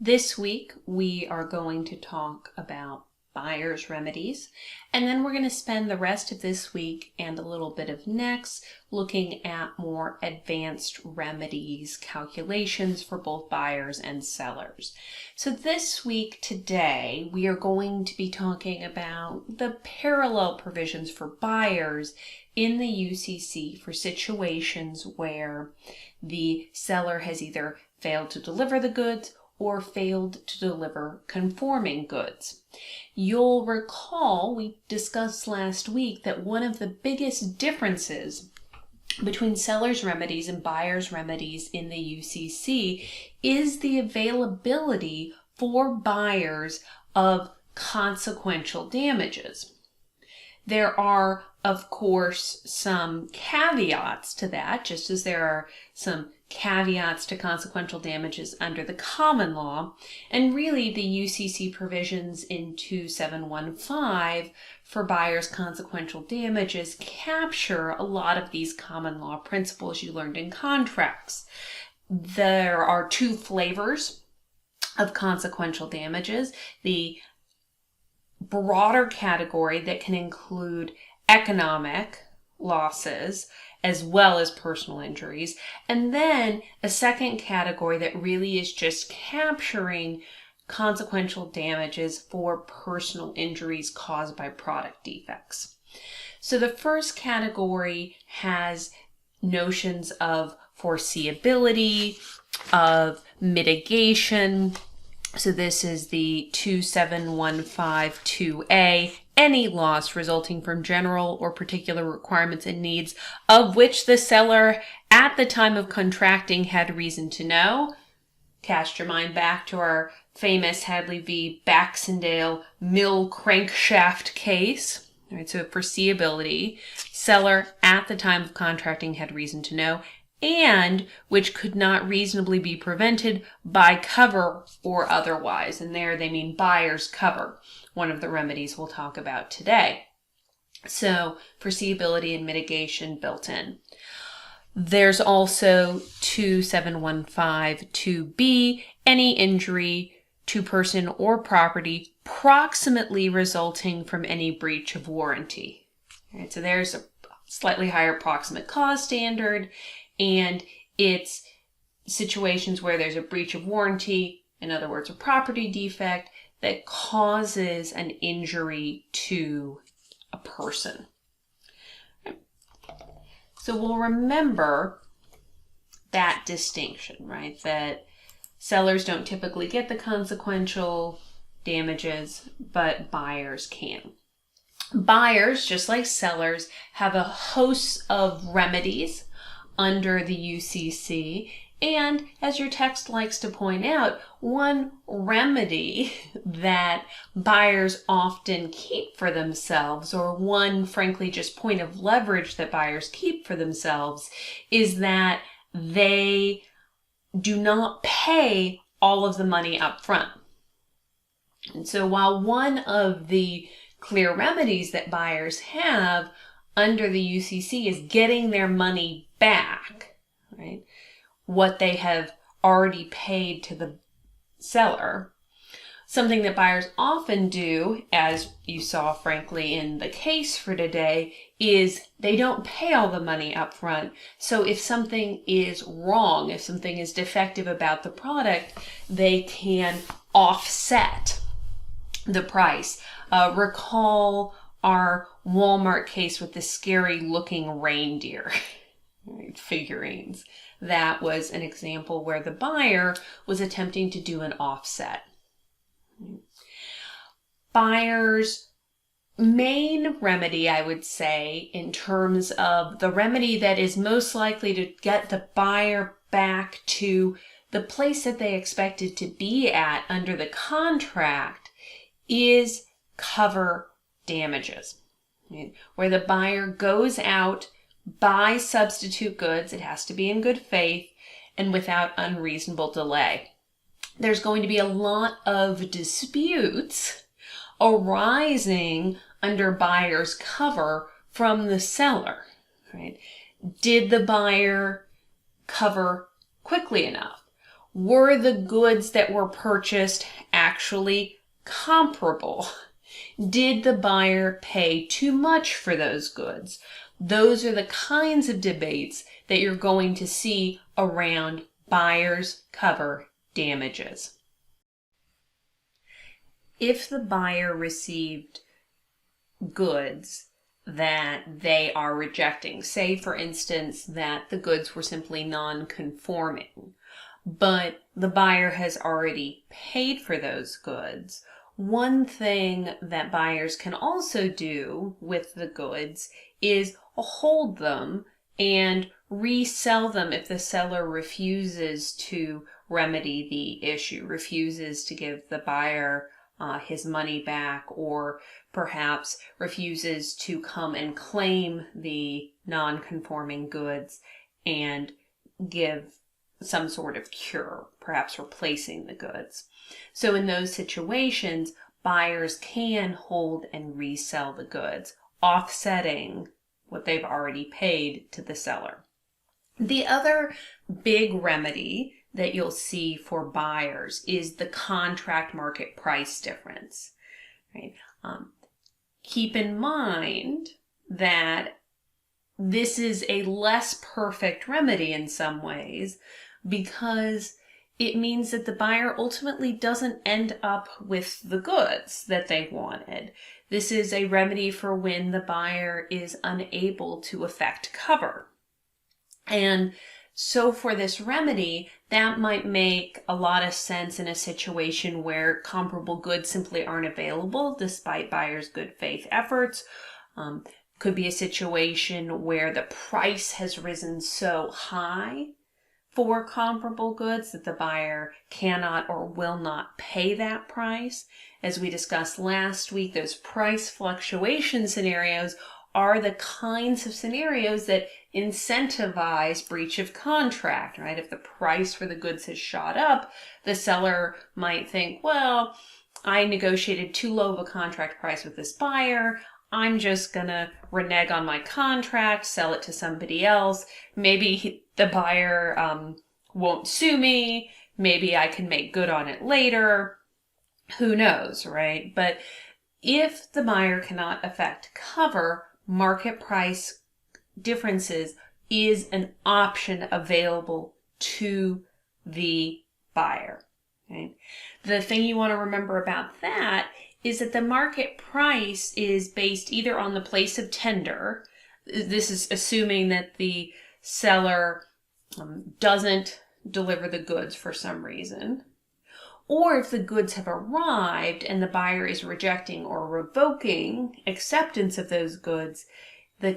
This week, we are going to talk about buyer's remedies, and then we're going to spend the rest of this week and a little bit of next looking at more advanced remedies calculations for both buyers and sellers. So this week, today, we are going to be talking about the parallel provisions for buyers in the UCC for situations where the seller has either failed to deliver the goods or failed to deliver conforming goods. You'll recall we discussed last week that one of the biggest differences between seller's remedies and buyer's remedies in the UCC is the availability for buyers of consequential damages. There are, of course, some caveats to that, just as there are some caveats to consequential damages under the common law. And really, the UCC provisions in 2715 for buyers' consequential damages capture a lot of these common law principles you learned in contracts. There are two flavors of consequential damages. The broader category that can include economic losses as well as personal injuries, and then a second category that really is just capturing consequential damages for personal injuries caused by product defects. So the first category has notions of foreseeability, of mitigation. So this is the 27152A, any loss resulting from general or particular requirements and needs of which the seller at the time of contracting had reason to know. Cast your mind back to our famous Hadley v. Baxendale mill crankshaft case. All right, so foreseeability, seller at the time of contracting had reason to know, and which could not reasonably be prevented by cover or otherwise. And there they mean buyer's cover, one of the remedies we'll talk about today. So foreseeability and mitigation built in. There's also 27152B, any injury to person or property proximately resulting from any breach of warranty. All right, so there's a slightly higher proximate cause standard, and it's situations where there's a breach of warranty, in other words, a property defect that causes an injury to a person. So we'll remember that distinction, right? That sellers don't typically get the consequential damages, but buyers can. Buyers, just like sellers, have a host of remedies under the UCC, and as your text likes to point out, one remedy that buyers often keep for themselves, or one, frankly, just point of leverage that buyers keep for themselves, is that they do not pay all of the money up front. And so while one of the clear remedies that buyers have under the UCC is getting their money back, right? What they have already paid to the seller. Something that buyers often do, as you saw frankly in the case for today, is they don't pay all the money up front. So if something is wrong, if something is defective about the product, they can offset the price. Recall our Walmart case with the scary looking reindeer figurines. That was an example where the buyer was attempting to do an offset. Buyer's main remedy, I would say, in terms of the remedy that is most likely to get the buyer back to the place that they expected to be at under the contract, is cover damages, right? Where the buyer goes out, buys substitute goods, it has to be in good faith, and without unreasonable delay. There's going to be a lot of disputes arising under buyer's cover from the seller, right? Did the buyer cover quickly enough? Were the goods that were purchased actually comparable? Did the buyer pay too much for those goods? Those are the kinds of debates that you're going to see around buyer's cover damages. If the buyer received goods that they are rejecting, say for instance that the goods were simply non-conforming, but the buyer has already paid for those goods, one thing that buyers can also do with the goods is hold them and resell them if the seller refuses to remedy the issue, refuses to give the buyer his money back, or perhaps refuses to come and claim the non-conforming goods and give some sort of cure, perhaps replacing the goods. So in those situations, buyers can hold and resell the goods, offsetting what they've already paid to the seller. The other big remedy that you'll see for buyers is the contract market price difference. Right? Keep in mind that this is a less perfect remedy in some ways, because it means that the buyer ultimately doesn't end up with the goods that they wanted. This is a remedy for when the buyer is unable to effect cover. And so for this remedy, that might make a lot of sense in a situation where comparable goods simply aren't available despite buyer's good faith efforts. Could be a situation where the price has risen so high for comparable goods that the buyer cannot or will not pay that price. As we discussed last week, those price fluctuation scenarios are the kinds of scenarios that incentivize breach of contract, right? If the price for the goods has shot up, the seller might think, well, I negotiated too low of a contract price with this buyer. I'm just gonna renege on my contract, sell it to somebody else. Maybe the buyer won't sue me. Maybe I can make good on it later. Who knows, right? But if the buyer cannot effect cover, market price differences is an option available to the buyer. Right? The thing you want to remember about that is that the market price is based either on the place of tender. This is assuming that the seller doesn't deliver the goods for some reason, or if the goods have arrived and the buyer is rejecting or revoking acceptance of those goods, the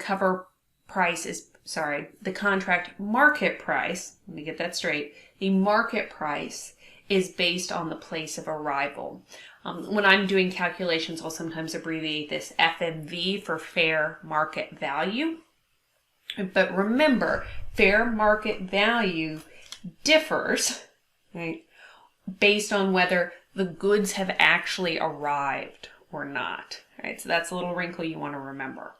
contract market price, let me get that straight, the market price is based on the place of arrival. When I'm doing calculations, I'll sometimes abbreviate this FMV for fair market value. But remember, fair market value differs, right, based on whether the goods have actually arrived or not. Right? So that's a little wrinkle you want to remember.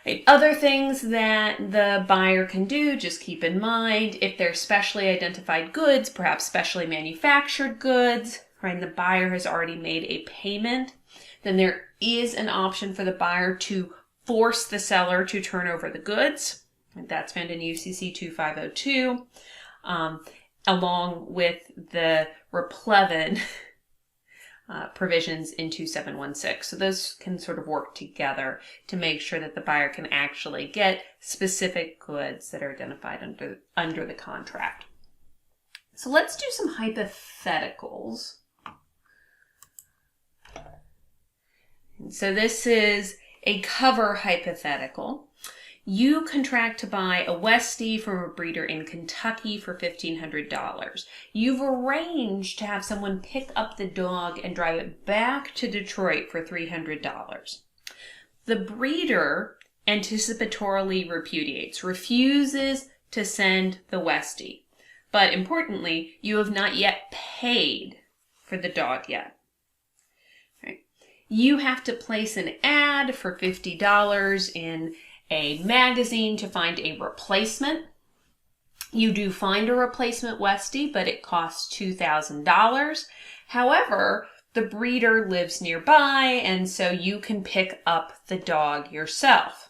Right. Other things that the buyer can do, just keep in mind, if they're specially identified goods, perhaps specially manufactured goods, right, and the buyer has already made a payment, then there is an option for the buyer to force the seller to turn over the goods. And that's found in UCC 2502, along with the replevin provisions in 2716. So those can sort of work together to make sure that the buyer can actually get specific goods that are identified under the contract. So let's do some hypotheticals. So this is a cover hypothetical. You contract to buy a Westie from a breeder in Kentucky for $1,500. You've arranged to have someone pick up the dog and drive it back to Detroit for $300. The breeder anticipatorily refuses to send the Westie. But importantly, you have not yet paid for the dog yet. Right. You have to place an ad for $50 in a magazine to find a replacement. You do find a replacement Westie, but it costs $2,000. However, the breeder lives nearby, and so you can pick up the dog yourself.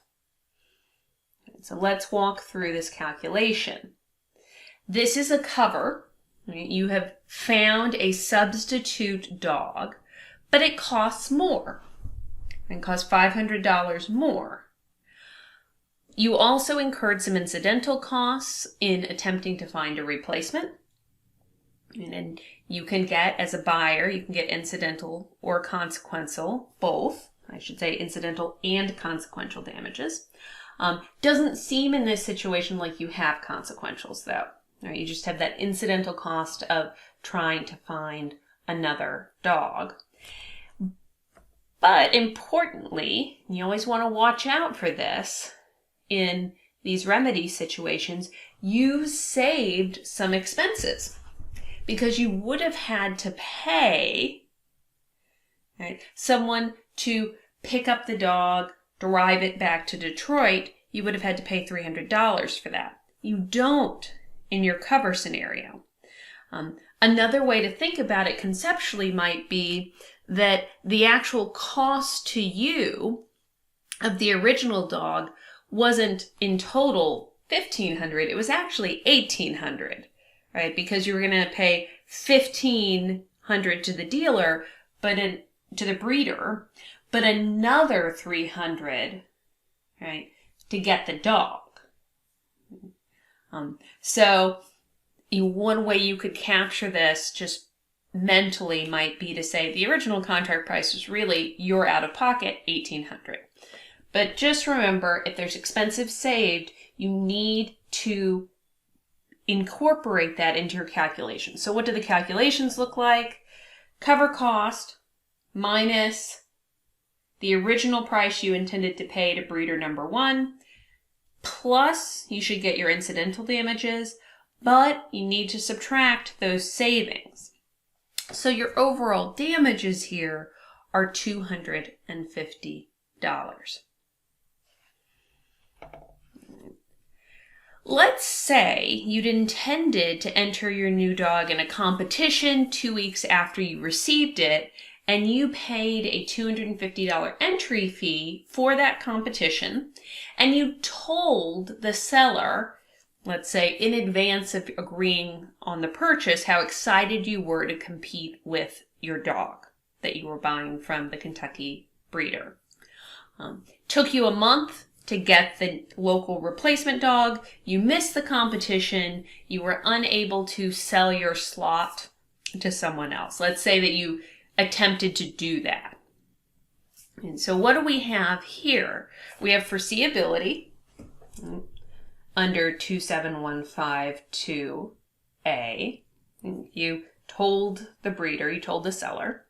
So let's walk through this calculation. This is a cover. You have found a substitute dog, but it costs more. It costs $500 more. You also incurred some incidental costs in attempting to find a replacement. And you can get, as a buyer, you can get incidental or consequential, both. I should say incidental and consequential damages. Doesn't seem in this situation like you have consequentials, though. Right? You just have that incidental cost of trying to find another dog. But importantly, you always want to watch out for this. In these remedy situations, you saved some expenses because you would have had to pay, right, someone to pick up the dog, drive it back to Detroit. You would have had to pay $300 for that. You don't in your cover scenario. Another way to think about it conceptually might be that the actual cost to you of the original dog wasn't in total $1,500, it was actually $1,800, right? Because you were going to pay $1,500 to the dealer, to the breeder, but another $300, right, to get the dog. So one way you could capture this just mentally might be to say the original contract price was really your out of pocket $1,800. But just remember, if there's expenses saved, you need to incorporate that into your calculations. So what do the calculations look like? Cover cost minus the original price you intended to pay to breeder number one, plus you should get your incidental damages, but you need to subtract those savings. So your overall damages here are $250. Let's say you'd intended to enter your new dog in a competition 2 weeks after you received it, and you paid a $250 entry fee for that competition, and you told the seller, let's say in advance of agreeing on the purchase, how excited you were to compete with your dog that you were buying from the Kentucky breeder. Took you a month to get the local replacement dog. You missed the competition. You were unable to sell your slot to someone else. Let's say that you attempted to do that. And so what do we have here? We have foreseeability under 27152A. You told the breeder, you told the seller,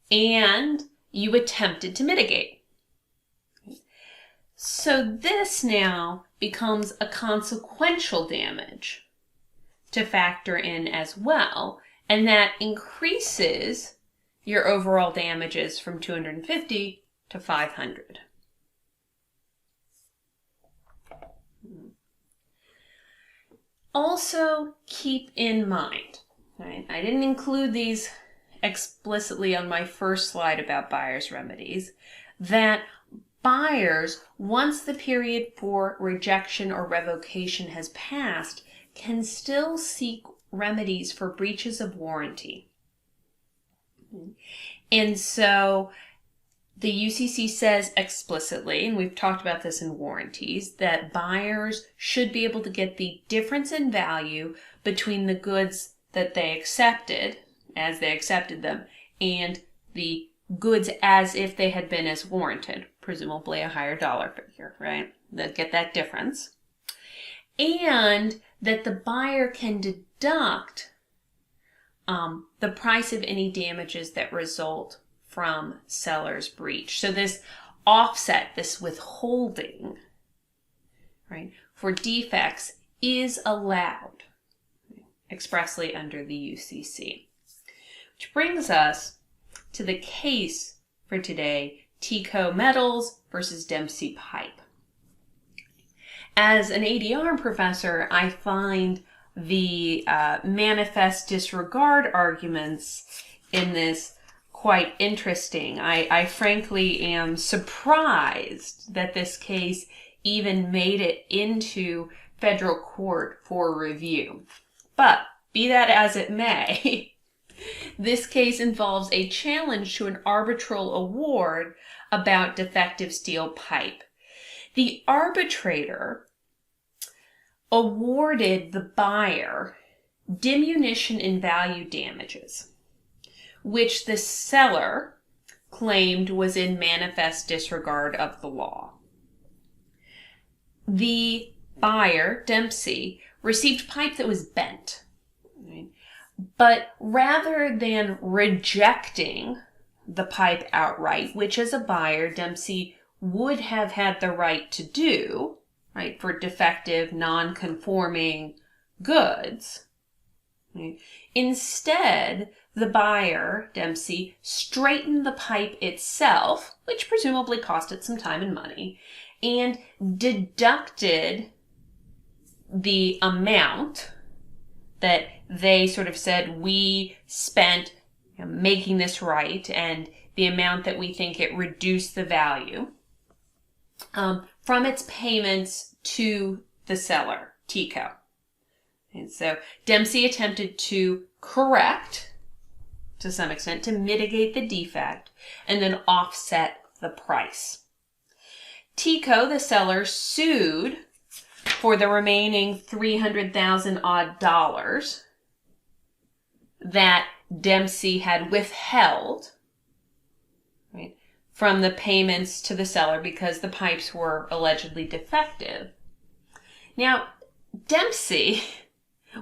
and you attempted to mitigate. So this now becomes a consequential damage to factor in as well, and that increases your overall damages from $250 to $500. Also, keep in mind, right, I didn't include these explicitly on my first slide about buyer's remedies, that buyers, once the period for rejection or revocation has passed, can still seek remedies for breaches of warranty. And so the UCC says explicitly, and we've talked about this in warranties, that buyers should be able to get the difference in value between the goods that they accepted, as they accepted them, and the goods as if they had been as warranted, presumably a higher dollar figure, right? They'll get that difference. And that the buyer can deduct the price of any damages that result from seller's breach. So this offset, this withholding, right, for defects is allowed expressly under the UCC. Which brings us to the case for today, Tico Metals versus Dempsey Pipe. As an ADR professor, I find the manifest disregard arguments in this quite interesting. I frankly am surprised that this case even made it into federal court for review. But be that as it may, this case involves a challenge to an arbitral award about defective steel pipe. The arbitrator awarded the buyer diminution in value damages, which the seller claimed was in manifest disregard of the law. The buyer, Dempsey, received pipe that was bent. Right? But rather than rejecting the pipe outright, which as a buyer, Dempsey would have had the right to do, right, for defective, non-conforming goods. Right? Instead, the buyer, Dempsey, straightened the pipe itself, which presumably cost it some time and money, and deducted the amount that they sort of said we spent making this right, and the amount that we think it reduced the value from its payments to the seller, TECO. And so Dempsey attempted to correct, to some extent, to mitigate the defect and then offset the price. TECO, the seller, sued for the remaining $300,000 odd dollars that Dempsey had withheld, right, from the payments to the seller because the pipes were allegedly defective. Now, Dempsey,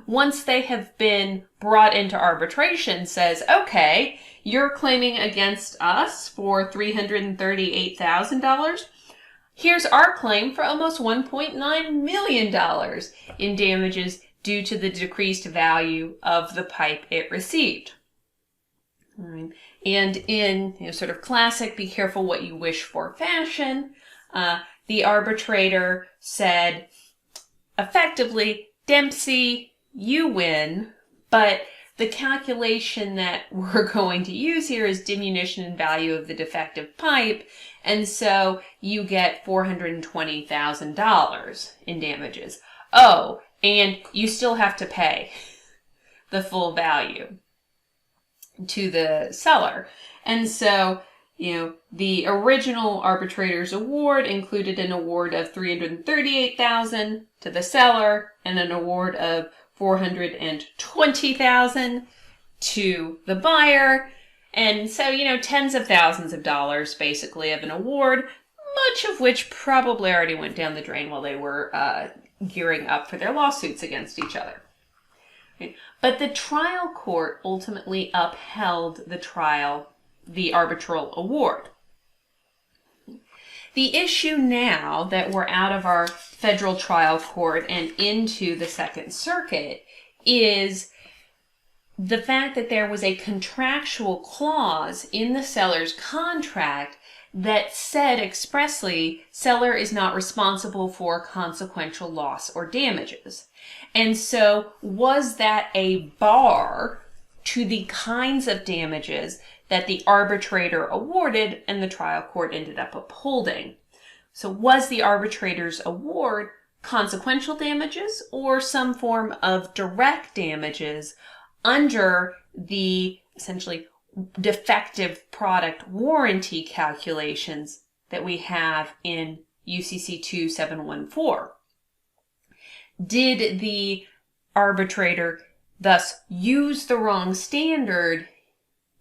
once they have been brought into arbitration, says, okay, you're claiming against us for $338,000. Here's our claim for almost $1.9 million in damages due to the decreased value of the pipe it received. All right. And in sort of classic be careful what you wish for fashion, the arbitrator said, effectively, Dempsey, you win, but the calculation that we're going to use here is diminution in value of the defective pipe, and so you get $420,000 in damages. Oh, and you still have to pay the full value to the seller. And so, the original arbitrator's award included an award of $338,000 to the seller and an award of $420,000 to the buyer. And so, tens of thousands of dollars basically of an award, much of which probably already went down the drain while they were gearing up for their lawsuits against each other. Okay. But the trial court ultimately upheld the arbitral award. The issue now that we're out of our federal trial court and into the Second Circuit is the fact that there was a contractual clause in the seller's contract that said expressly, seller is not responsible for consequential loss or damages. And so was that a bar to the kinds of damages that the arbitrator awarded and the trial court ended up upholding? So was the arbitrator's award consequential damages or some form of direct damages under the essentially defective product warranty calculations that we have in UCC 2714? Did the arbitrator thus use the wrong standard,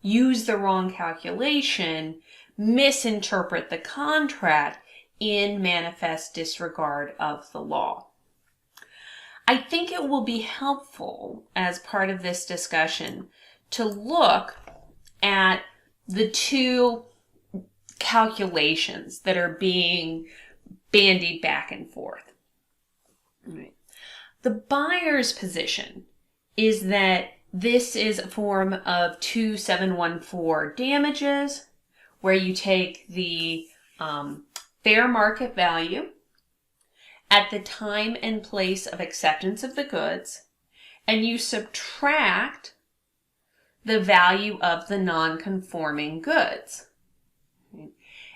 use the wrong calculation, misinterpret the contract in manifest disregard of the law? I think it will be helpful as part of this discussion to look at the two calculations that are being bandied back and forth. Right. The buyer's position is that this is a form of 2714 damages, where you take the fair market value at the time and place of acceptance of the goods, and you subtract the value of the non-conforming goods.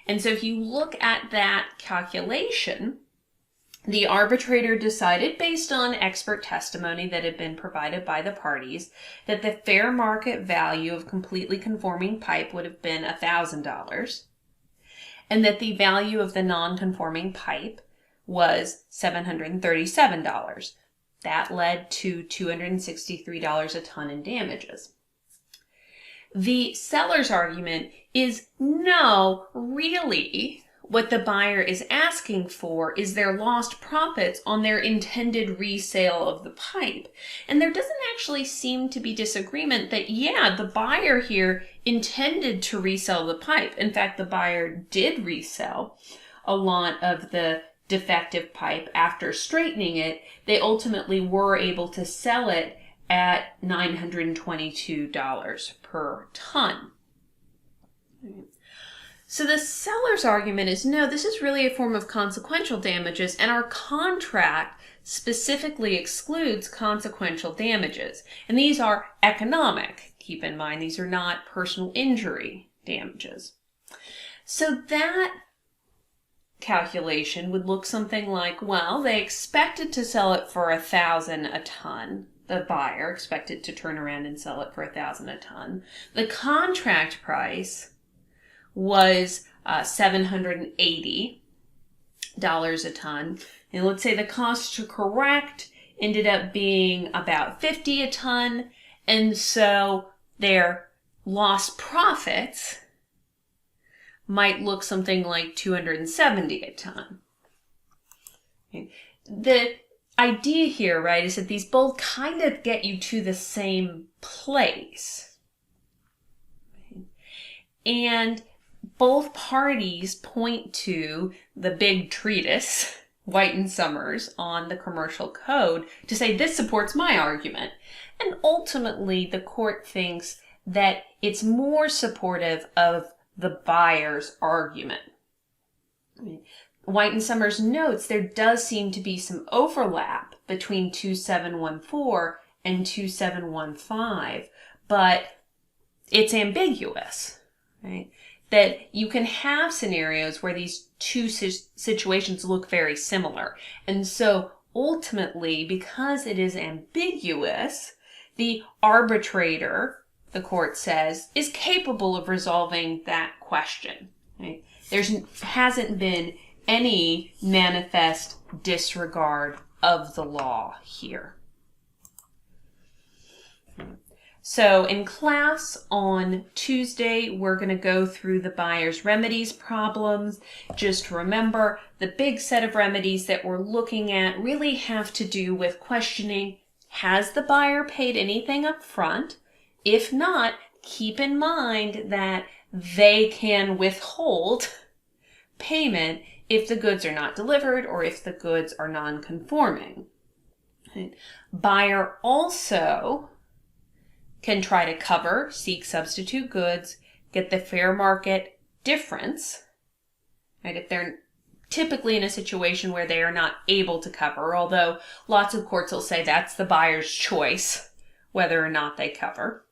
And so if you look at that calculation, the arbitrator decided, based on expert testimony that had been provided by the parties, that the fair market value of completely conforming pipe would have been $1,000, and that the value of the non-conforming pipe was $737. That led to $263 a ton in damages. The seller's argument is, no, really, what the buyer is asking for is their lost profits on their intended resale of the pipe. And there doesn't actually seem to be disagreement that, yeah, the buyer here intended to resell the pipe. In fact, the buyer did resell a lot of the defective pipe. After straightening it, they ultimately were able to sell it at $922 per ton. So the seller's argument is, no, this is really a form of consequential damages, and our contract specifically excludes consequential damages. And these are economic. Keep in mind, these are not personal injury damages. So that calculation would look something like, well, they expected to sell it for $1,000 a ton. The buyer expected to turn around and sell it for $1,000 a ton. The contract price was $780 a ton. And let's say the cost to correct ended up being about $50 a ton. And so their lost profits might look something like $270 a ton. Okay. The idea here, right, is that these both kind of get you to the same place. Okay. And both parties point to the big treatise, White and Summers, on the commercial code to say this supports my argument. And ultimately, the court thinks that it's more supportive of the buyer's argument. White and Summers notes there does seem to be some overlap between 2714 and 2715, but it's ambiguous, right? That you can have scenarios where these two situations look very similar. And so ultimately, because it is ambiguous, the arbitrator, the court says, is capable of resolving that question. Right? There hasn't been any manifest disregard of the law here. So in class on Tuesday, we're going to go through the buyer's remedies problems. Just remember, the big set of remedies that we're looking at really have to do with questioning, has the buyer paid anything up front? If not, keep in mind that they can withhold payment if the goods are not delivered or if the goods are non-conforming. Right? Buyer also can try to cover, seek substitute goods, get the fair market difference, right? If they're typically in a situation where they are not able to cover, although lots of courts will say that's the buyer's choice, whether or not they cover.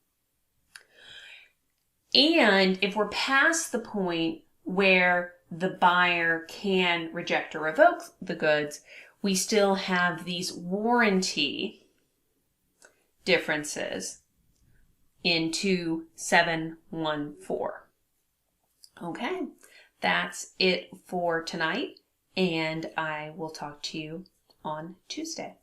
And if we're past the point where the buyer can reject or revoke the goods, we still have these warranty differences in 2714. Okay, that's it for tonight, and I will talk to you on Tuesday.